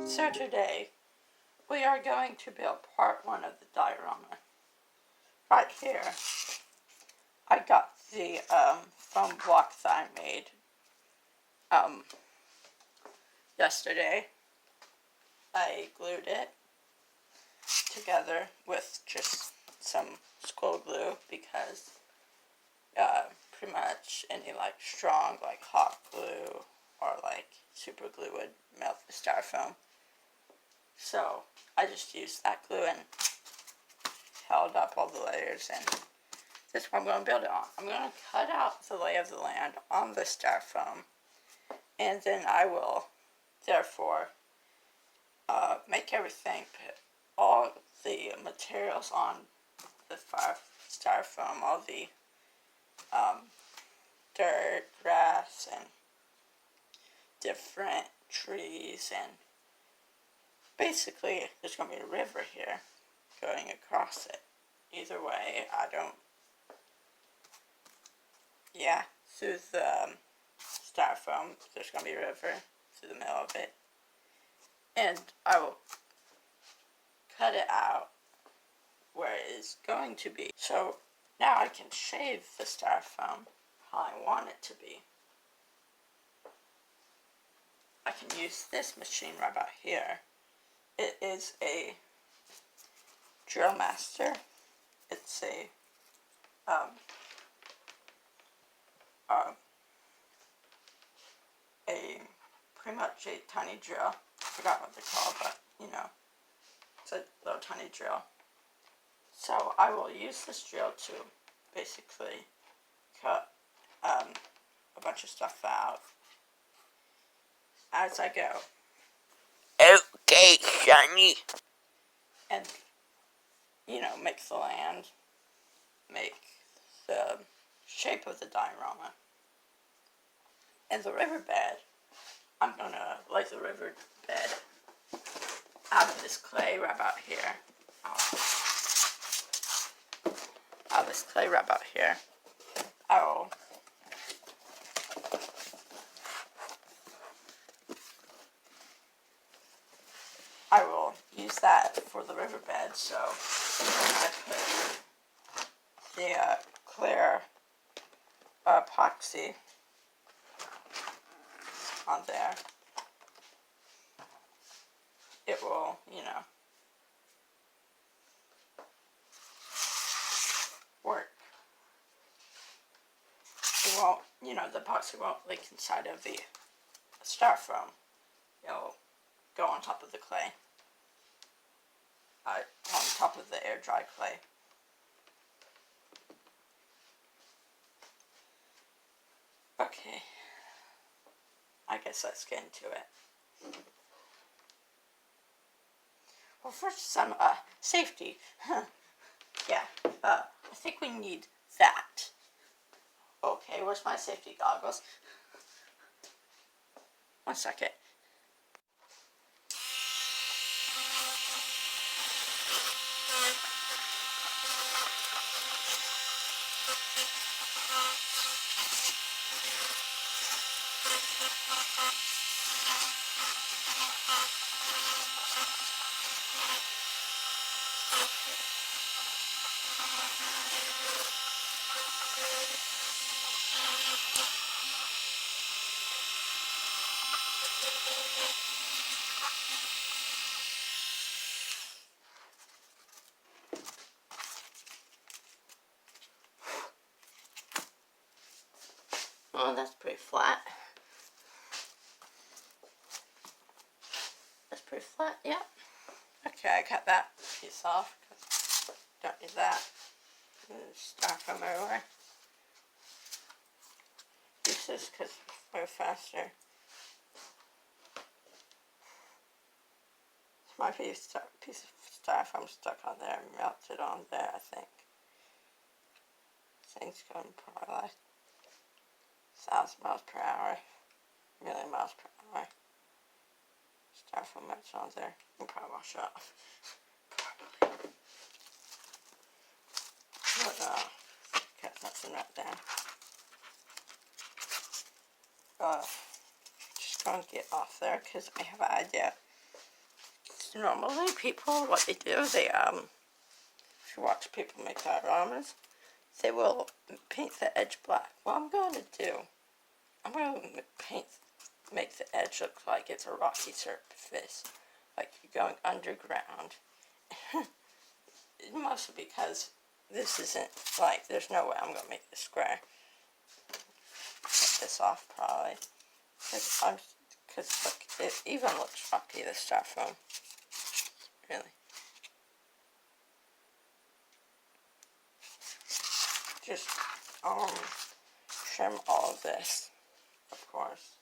So today, we are going to build part 1 of the diorama. Right here, I got the foam block that I made yesterday. I glued it together with just some school glue because pretty much any strong hot glue or super glue would melt the styrofoam. So I just used that glue and held up all the layers, and this is what I'm going to build it on. I'm going to cut out the lay of the land on the styrofoam, and then I will therefore make everything, put all the materials on the styrofoam, all the dirt, grass, and different trees, and basically there's going to be a river here going across it. Either way, through the styrofoam, there's going to be a river through the middle of it. And I will cut it out where it is going to be. So now I can shave the styrofoam how I want it to be. I can use this machine right about here. It is a Drill Master. It's a pretty much a tiny drill. I forgot what they're called, but it's a little tiny drill. So I will use this drill to basically cut a bunch of stuff out as I go. Okay, Sonny. And make the land, make the shape of the diorama. And the riverbed, I'm going to lay the riverbed out of this clay right about here. Out of this clay right about here. I will use that for the riverbed, so I put the clear epoxy on there. It will, work. It won't, the epoxy won't leak inside of the styrofoam. It'll go on top of the clay. On top of the air dry clay. Okay. I guess let's get into it. Well, first some safety. Yeah, I think we need that. Okay, where's my safety goggles? One second. Oh, that's pretty flat. That's pretty flat, yeah. Okay, I cut that piece off because don't need that. Styrofoam everywhere. Use this because it's way faster. My piece of styrofoam stuck on there and melted on there, I think. This thing's going probably like 1,000 miles per hour, a million miles per hour. Styrofoam melts on there. It'll probably wash off. Probably. But, cut something right there. Just going to get off there because I have an idea normally people, what they do, they, if you watch people make dioramas, they will paint the edge black. What I'm going to do, I'm going to make the edge look like it's a rocky surface, like you're going underground. Mostly because this isn't, like, there's no way I'm going to make this square. Take this off, probably. Because look, it even looks rocky, the styrofoam. Really. Just, trim all of this, of course.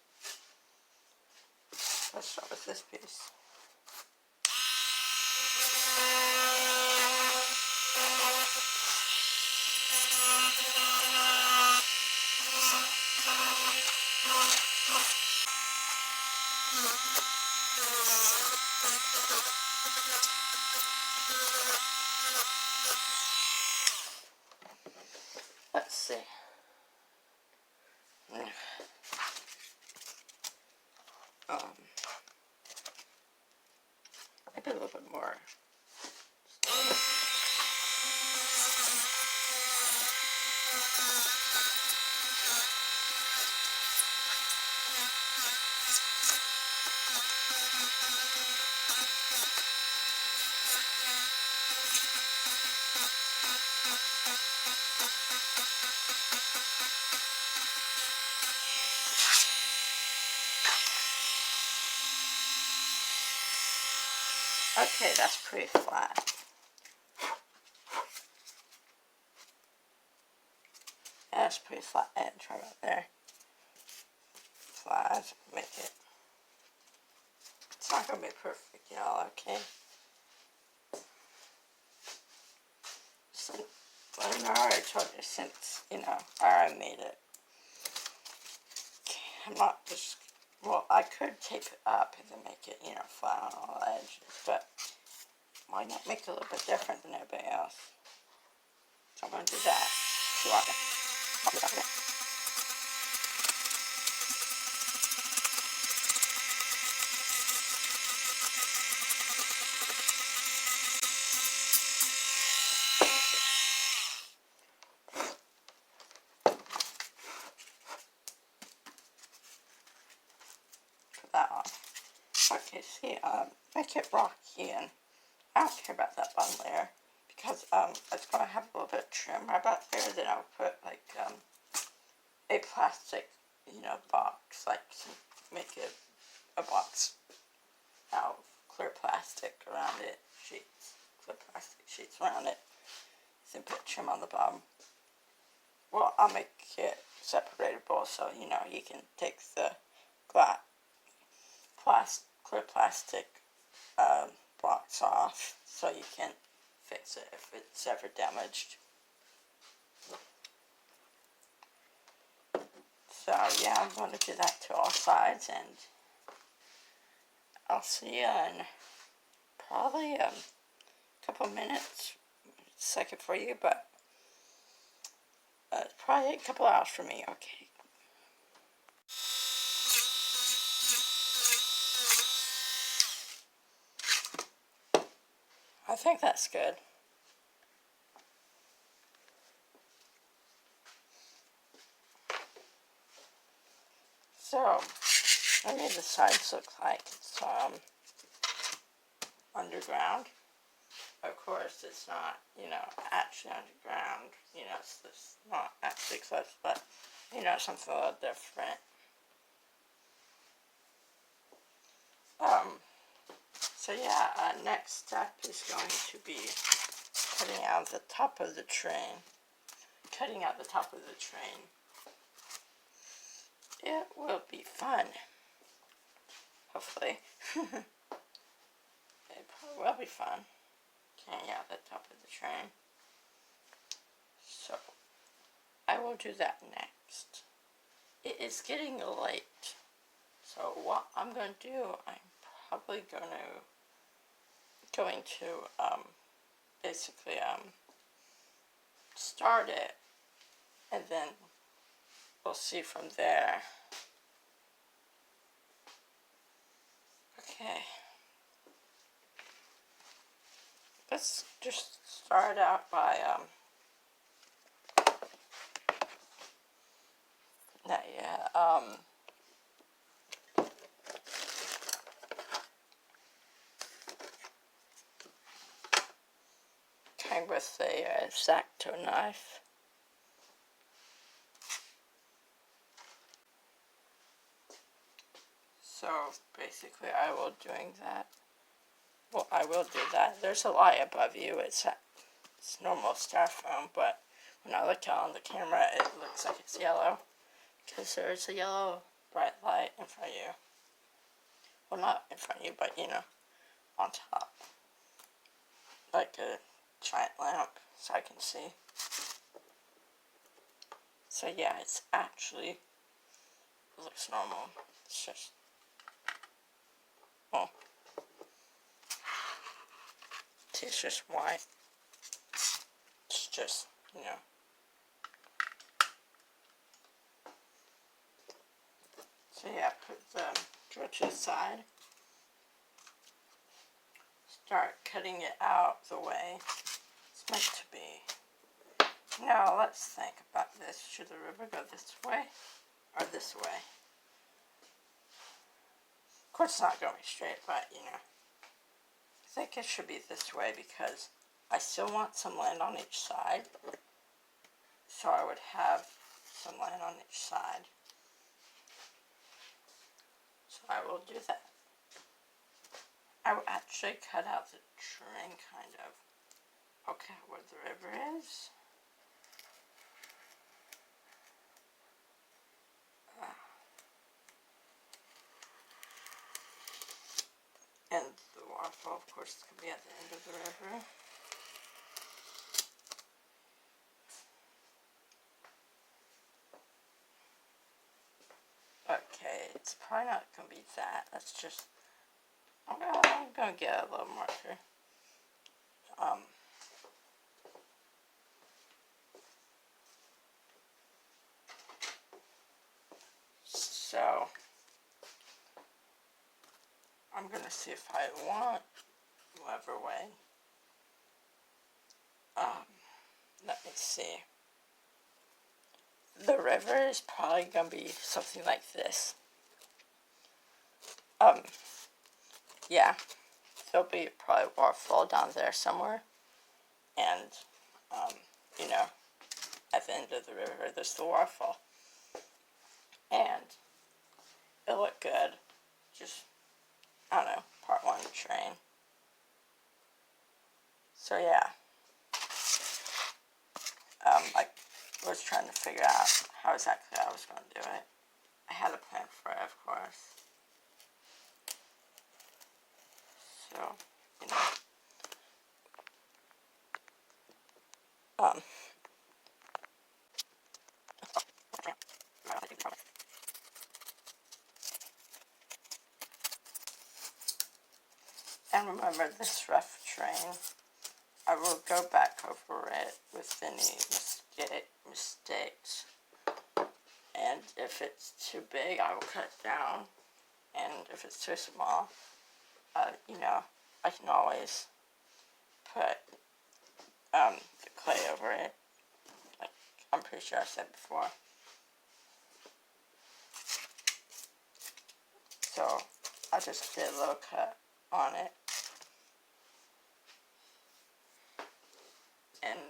Let's start with this piece. Let's see. Maybe a little bit more. Okay, that's pretty flat. Yeah, that's pretty flat edge right about there. Flat, make it. It's not gonna be perfect, y'all, okay? Since, I already told you, since, you know, I already made it. I'm not just, well, I could tape it up and then make it, you know, flat on all the edges, but why not make it a little bit different than everybody else? So I'm going to do that. You want it? I'll do that again. Put that on. Okay, see, make it rocky, and I don't care about that bottom layer, because, it's going to have a little bit of trim right about there. Then I'll put, like, a plastic, you know, box, like, make a box out of clear plastic around it, sheets, clear plastic sheets around it, then put trim on the bottom. Well, I'll make it separatable, so, you know, you can take the clear plastic blocks off, so you can fix it if it's ever damaged. So yeah, I'm going to do that to all sides, and I'll see you in probably a couple minutes. Second for you, but probably a couple hours for me. Okay. I think that's good. So, what do the sides look like? It's underground. Of course, it's not, you know, actually underground. You know, it's not actually close, but, you know, something a little different. So yeah, next step is going to be cutting out the top of the train. Cutting out the top of the train. It will be fun. Hopefully. It probably will be fun. Cutting out the top of the train. So, I will do that next. It is getting late. So what I'm going to do, I'm probably going to basically start it, and then we'll see from there. Okay. let's just start out by, kind with a X-Acto knife. So basically I will doing that. Well, I will do that. There's a light above you. It's normal styrofoam, but when I look out on the camera, it looks like it's yellow because there's a yellow bright light in front of you. Well, not in front of you, but you know, on top, like a giant lamp, so I can see. So yeah, it's actually it looks normal. It's just it's just white. It's just, you know. So yeah, put the drill to the side. Start cutting it out the way it's meant to be. Now let's think about this. Should the river go this way or this way? Of course it's not going straight, but you know. I think it should be this way because I still want some land on each side. So I would have some land on each side. So I will do that. I will actually cut out the train kind of. Okay, where the river is. And the waterfall, of course, is going to be at the end of the river. Okay, it's probably not going to be that. Let's just, I'm going to get a little marker. So, I'm going to see if I want whatever way. Let me see. The river is probably going to be something like this. Yeah. There'll be probably a waterfall down there somewhere. And, you know, at the end of the river, there's the waterfall. And it looked good. Just, I don't know, part one train. So, yeah. I was trying to figure out how exactly I was going to do it. I had a plan for it, of course. So, you know. And remember, this rough train, I will go back over it with any mistakes. And if it's too big, I will cut it down. And if it's too small, you know, I can always put the clay over it. Like I'm pretty sure I said before. So I just did a little cut on it. And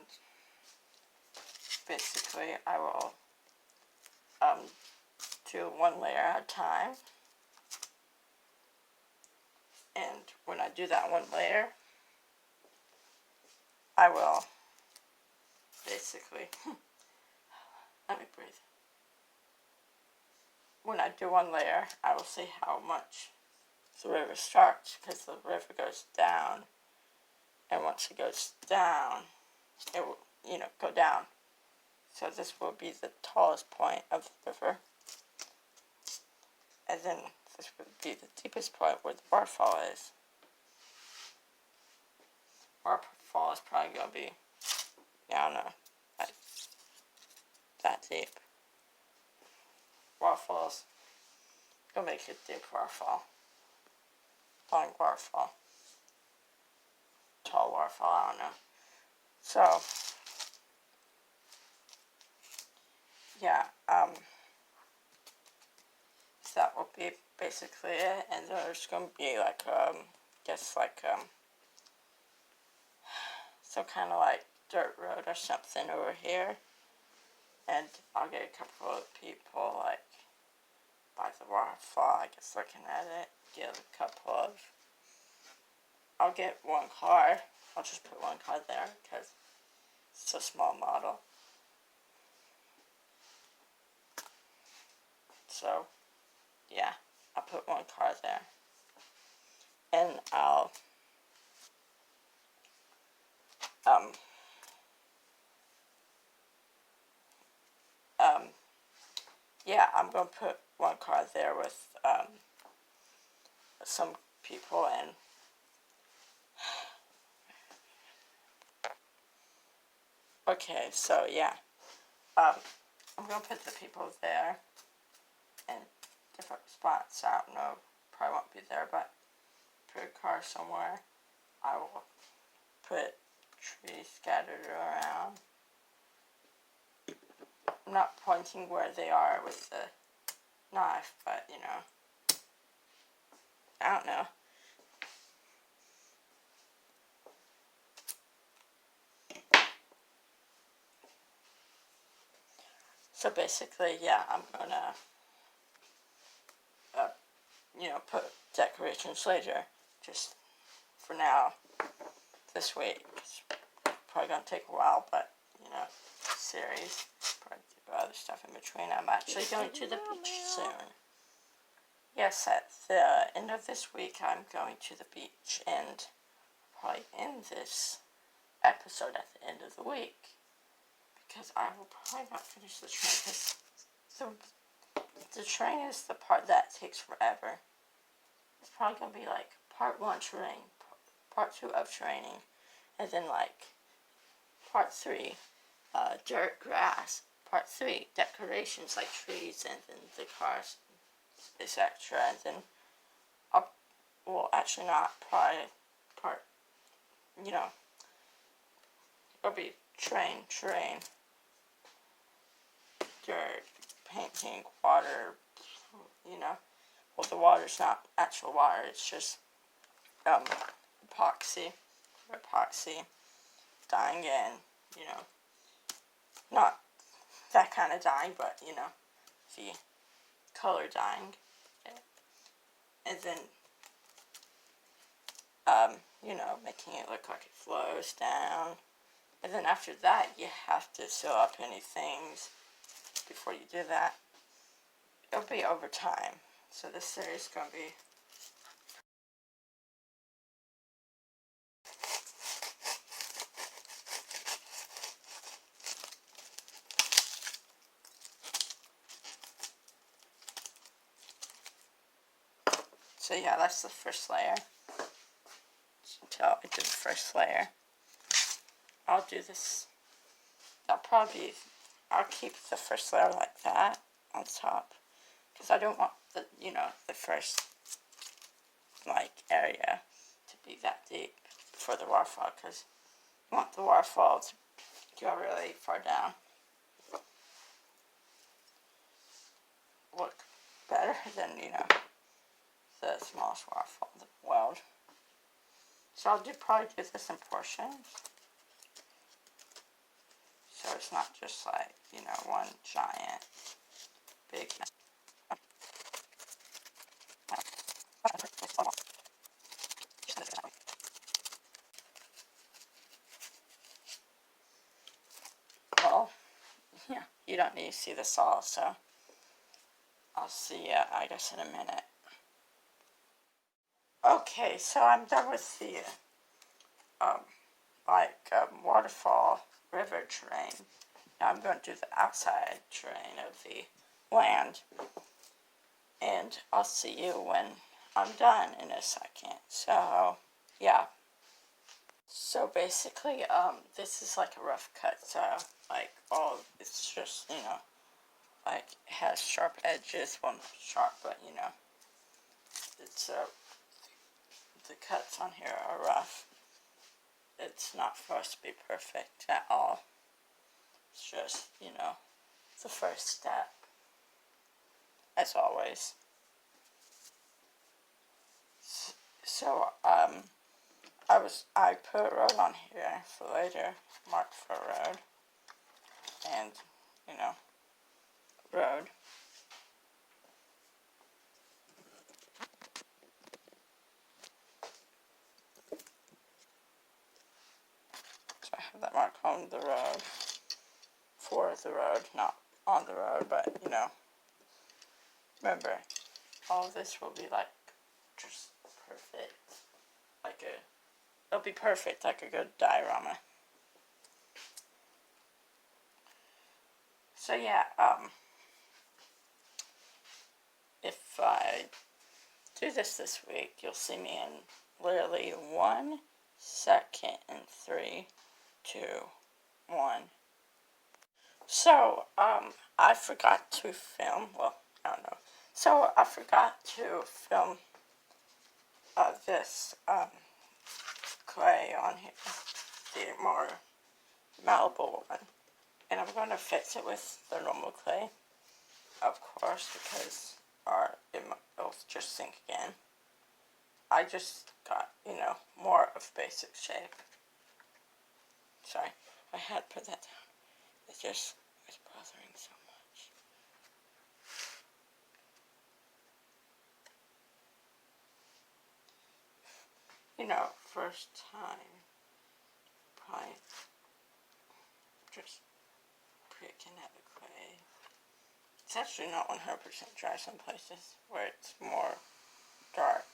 basically I will do one layer at a time. And when I do that one layer, I will basically, let me breathe. When I do one layer, I will see how much the river starts, because the river goes down, and once it goes down, it will, you know, go down. So this will be the tallest point of the river, and then this would be the deepest point where the waterfall is. Waterfall is probably going to be, I don't know, like that deep. Waterfalls, gonna make it deep waterfall. Long waterfall. tall waterfall, I don't know. So, yeah, that will be basically it, and there's going to be like, some kind of like dirt road or something over here, and I'll get a couple of people like by the waterfall, I guess, looking at it, I'll get one car, I'll just put one car there, because it's a small model, so, yeah, I'll put one car there, and um, yeah, I'm going to put one car there with, some people, and okay, so yeah, I'm going to put the people there in different spots. I don't know, probably won't be there, but put a car somewhere. I will put trees scattered around. I'm not pointing where they are with the knife, but you know, I don't know. So basically, yeah, I'm gonna, put decorations later. Just for now, this week. It's probably gonna take a while, but you know, series. Probably do other stuff in between. I'm actually going to the beach soon. Yes, at the end of this week, I'm going to the beach, and probably end this episode at the end of the week, because I will probably not finish the train, because the train is the part that takes forever. It's probably going to be like part 1 terrain, part 2 of training, and then like part 3 dirt, grass, part 3 decorations like trees, and then the cars, etc. And then actually not, probably part, it'll be terrain, dirt, painting, water, well, the water's not actual water, it's just, epoxy, dyeing in, not that kind of dyeing, but, the color dyeing, and then, making it look like it flows down, and then after that, you have to sew up any things before you do that. It'll be over time, so this series is going to be so yeah, that's the first layer. Until I do the first layer, I'll do this. I'll keep the first layer like that on top, because I don't want the first, area to be that deep for the waterfall, because you want the waterfall to go really far down. Look better than, the smallest waterfall in the world. So I'll probably do this in portions, so it's not just like, one giant big. Well, yeah, you don't need to see this all, so I'll see you, I guess, in a minute. Okay, so I'm done with the, waterfall river terrain. Now I'm going to do the outside terrain of the land, and I'll see you when I'm done in a second. So, yeah. So basically, this is like a rough cut, so, it's just, it has sharp edges, well, not sharp, but, it's, the cuts on here are rough. it's not supposed to be perfect at all. It's just, the first step, as always. So, I put a road on here for later, marked for a road, and, road. So I have that mark on the road, for the road, not on the road, but, remember, all of this will be like, just perfect, it'll be perfect, like a good diorama. So yeah, if I do this week, you'll see me in literally 1 second in 3, 2, 1. So, I forgot to film, well, I don't know. So, I forgot to film, this, clay on here, the more malleable one. And I'm going to fix it with the normal clay, of course, because it'll just sink again. I just got, more of basic shape. Sorry, I had to put that down. It just was bothering so much. First time, probably just pricking at the clay. It's actually not 100% dry some places where it's more dark.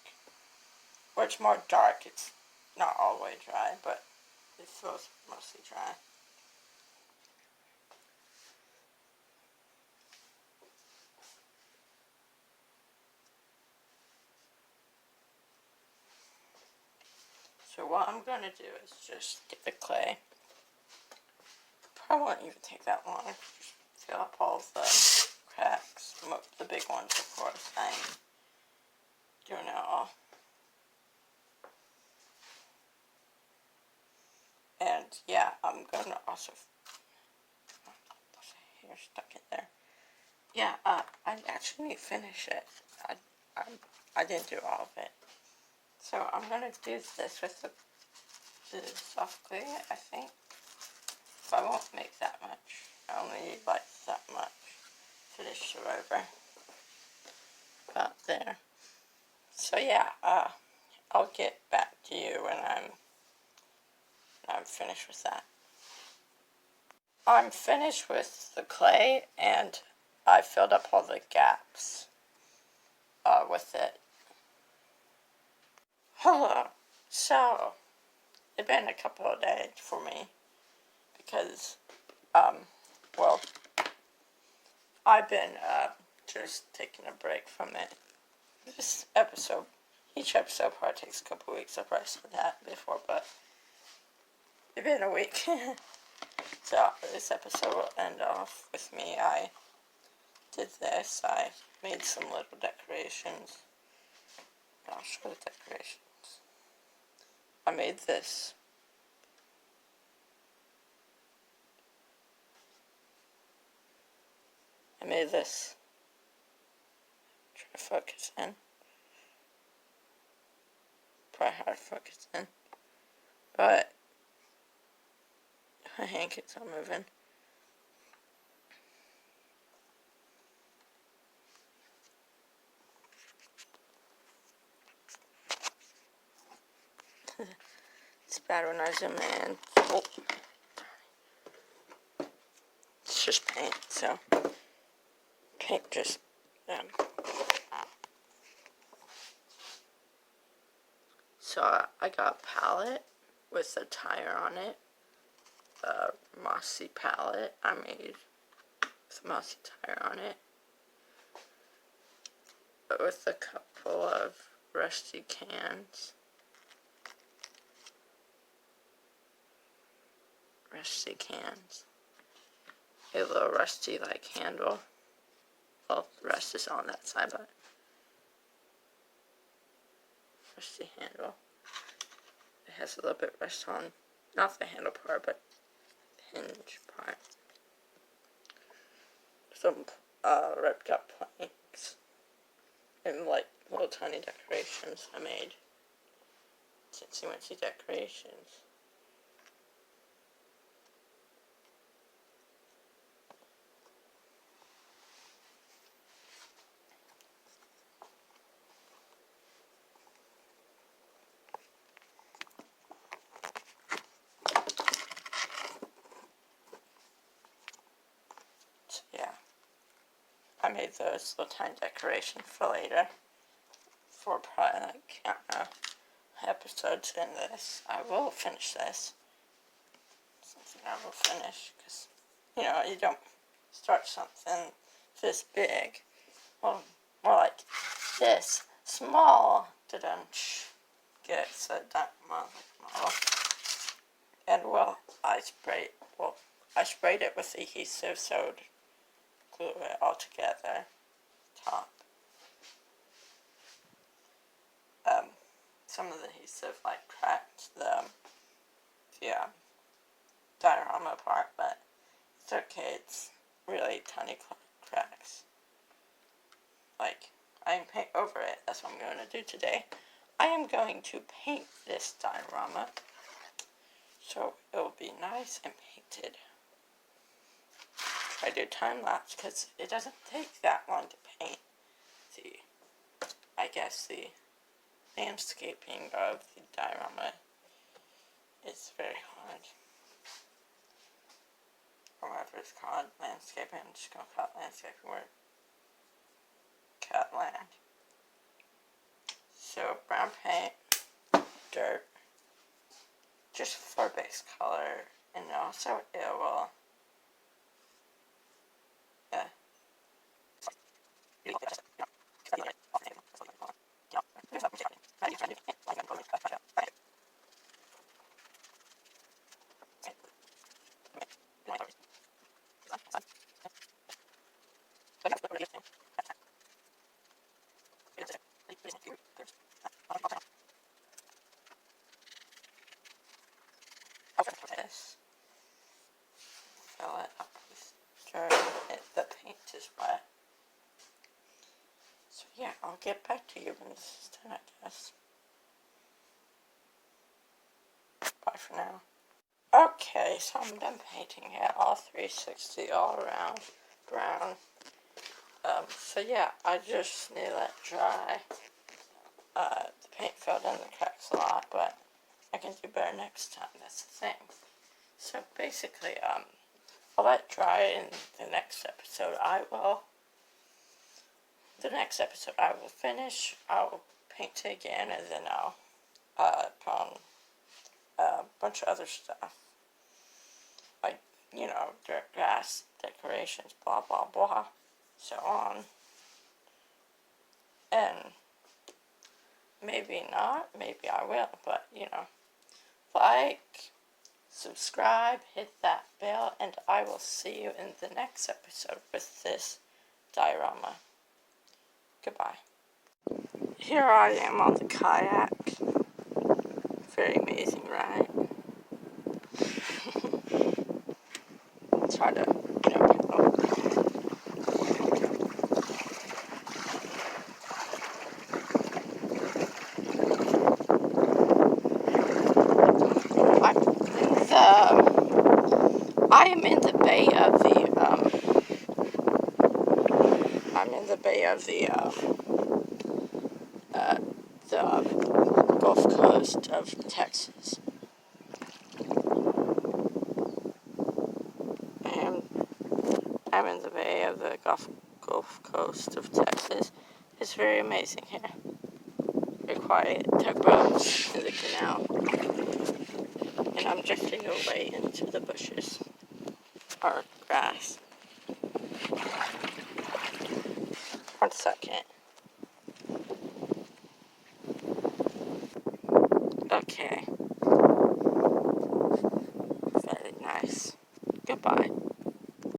Where it's more dark, it's not all the way dry, but it feels mostly dry. So what I'm going to do is just get the clay. Probably won't even take that long. Just fill up all of the cracks, the big ones, of course. I'm doing it all. And yeah, I'm going to also... hair stuck in there. Yeah, I actually need to finish it. I didn't do all of it. So I'm going to do this with the soft clay, I think. But I won't make that much. I only need like that much. Finish the over. About there. So yeah, I'll get back to you when I'm finished with that. I'm finished with the clay, and I filled up all the gaps with it. Hello. So, it's been a couple of days for me because, well, I've been just taking a break from it. Each episode probably takes a couple of weeks. I probably said that before, but it's been a week. So this episode will end off with me. I did this. I made some little decorations. I'll show the decorations. I made this. I made this. Try to focus in. Probably hard to focus in. But my hand keeps on moving. It's bad when I zoom in. Oh. It's just paint, so paint just So I got a palette with a tire on it, a mossy palette I made with a mossy tire on it, with a couple of rusty cans. A little rusty like handle. Well, the rest is on that side, but rusty handle. It has a little bit rust on not the handle part, but the hinge part. Some ripped up planks and like little tiny decorations I made. Teensy-weensy decorations. So yeah, I made those little tiny decorations for later. For probably like, I don't know, episodes in this. I will finish this. Something I will finish, because, you know, you don't start something this big. Well, more like this small to get so that model. And well, I sprayed it with adhesive, so to glue it all together. Top. Some of the adhesive like cracked the diorama part, but it's okay. It's really tiny cracks. Like, I can paint over it. That's what I'm going to do today. I am going to paint this diorama so it will be nice and painted. I do time lapse because it doesn't take that long to paint the landscaping of the diorama. It's very hard. Or whatever it's called, landscaping. I'm just going to call it landscaping word. Cat land. So brown paint, dirt, just for base color, and also it will this. Fill it up with dirt. The paint is wet. So yeah, I'll get back to you when this is done, I guess. Bye for now. Okay, so I'm done painting it, all 360, all around, brown. So yeah, I just need to let it dry. The paint filled in the cracks a lot, but I can do better next time, that's the thing. So basically, I'll let it dry in the next episode. I will finish, I'll paint it again, and then I'll put on a bunch of other stuff. Like, you know, dirt, grass, decorations, blah, blah, blah, so on. And maybe not, maybe I will, but, you know, like, subscribe, hit that bell, and I will see you in the next episode with this diorama. Goodbye. Here I am on the kayak. Very amazing, right? Try to, paddle. I am in the bay of the Gulf Coast of Texas. And I'm in the bay of the Gulf Coast of Texas. It's very amazing here. Very quiet, tugboats in the canal. And I'm drifting away into the bushes. Or grass. 1 second. Okay. Very nice. Goodbye.